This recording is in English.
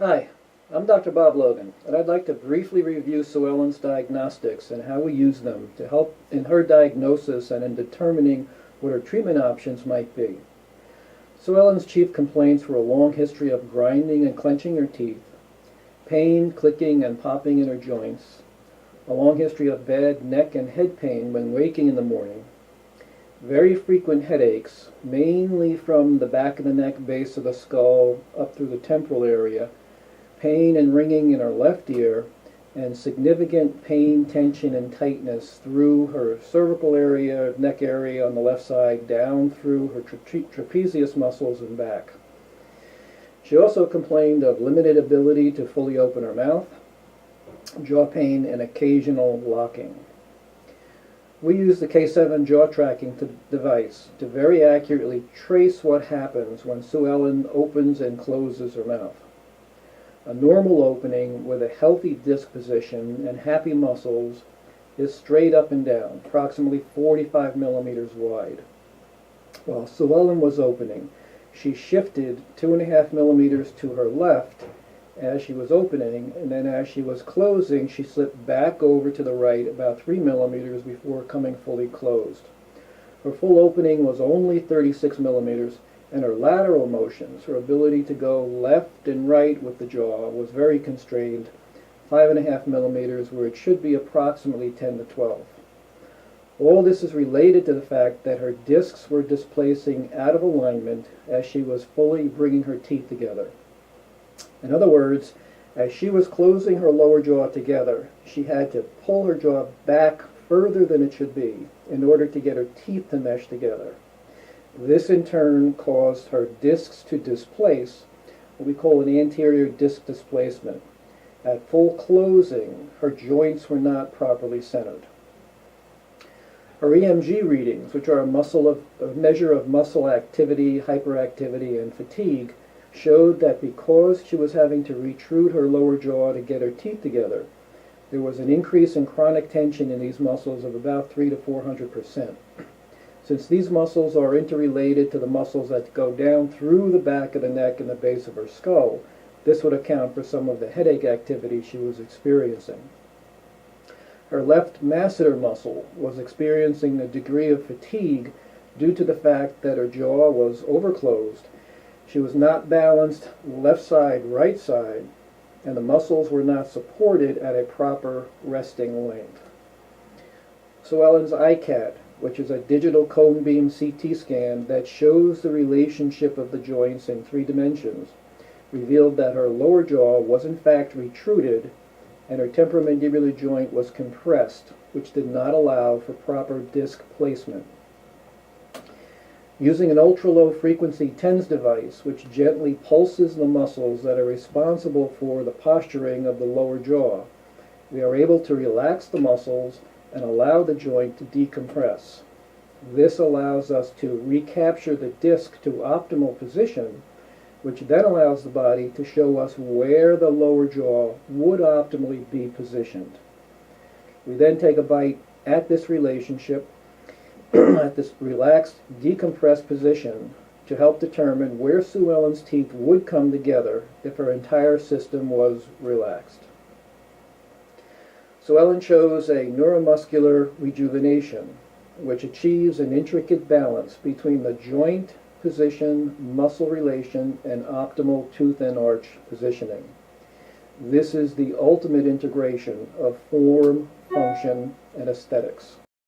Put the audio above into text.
Hi, I'm Dr. Bob Logan, and I'd like to briefly review SueEllen's diagnostics and how we use them to help in her diagnosis and in determining what her treatment options might be. SueEllen's chief complaints were a long history of grinding and clenching her teeth, pain, clicking, and popping in her joints, a long history of bad neck and head pain when waking in the morning, very frequent headaches, mainly from the back of the neck, base of the skull, up through the temporal area, pain and ringing in her left ear, and significant pain, tension, and tightness through her cervical area, neck area on the left side, down through her trapezius muscles and back. She also complained of limited ability to fully open her mouth, jaw pain, and occasional locking. We use the K7 jaw tracking device to very accurately trace what happens when SueEllen opens and closes her mouth. A normal opening with a healthy disc position and happy muscles is straight up and down, approximately 45 millimeters wide. While SueEllen was opening, she shifted 2.5 millimeters to her left as she was opening, and then as she was closing, she slipped back over to the right about 3 millimeters before coming fully closed. Her full opening was only 36 millimeters, and her lateral motions, her ability to go left and right with the jaw, was very constrained, 5.5 millimeters, where it should be approximately 10 to 12. All this is related to the fact that her discs were displacing out of alignment as she was fully bringing her teeth together. In other words, as she was closing her lower jaw together, she had to pull her jaw back further than it should be in order to get her teeth to mesh together. This in turn caused her discs to displace, what we call an anterior disc displacement. At full closing, her joints were not properly centered. Her EMG readings, which are a measure of muscle activity, hyperactivity, and fatigue, showed that because she was having to retrude her lower jaw to get her teeth together, there was an increase in chronic tension in these muscles of about 300 to 400%. Since these muscles are interrelated to the muscles that go down through the back of the neck and the base of her skull, this would account for some of the headache activity she was experiencing. Her left masseter muscle was experiencing a degree of fatigue due to the fact that her jaw was overclosed. She was not balanced left side, right side, and the muscles were not supported at a proper resting length. SueEllen's ICAT, which is a digital cone beam CT scan that shows the relationship of the joints in 3 dimensions, revealed that her lower jaw was in fact retruded and her temporomandibular joint was compressed, which did not allow for proper disc placement. Using an ultra-low frequency TENS device, which gently pulses the muscles that are responsible for the posturing of the lower jaw, we are able to relax the muscles and allow the joint to decompress. This allows us to recapture the disc to optimal position, which then allows the body to show us where the lower jaw would optimally be positioned. We then take a bite at this relationship, at this relaxed, decompressed position, to help determine where SueEllen's teeth would come together if her entire system was relaxed. SueEllen chose a neuromuscular rejuvenation, which achieves an intricate balance between the joint position, muscle relation, and optimal tooth and arch positioning. This is the ultimate integration of form, function, and aesthetics.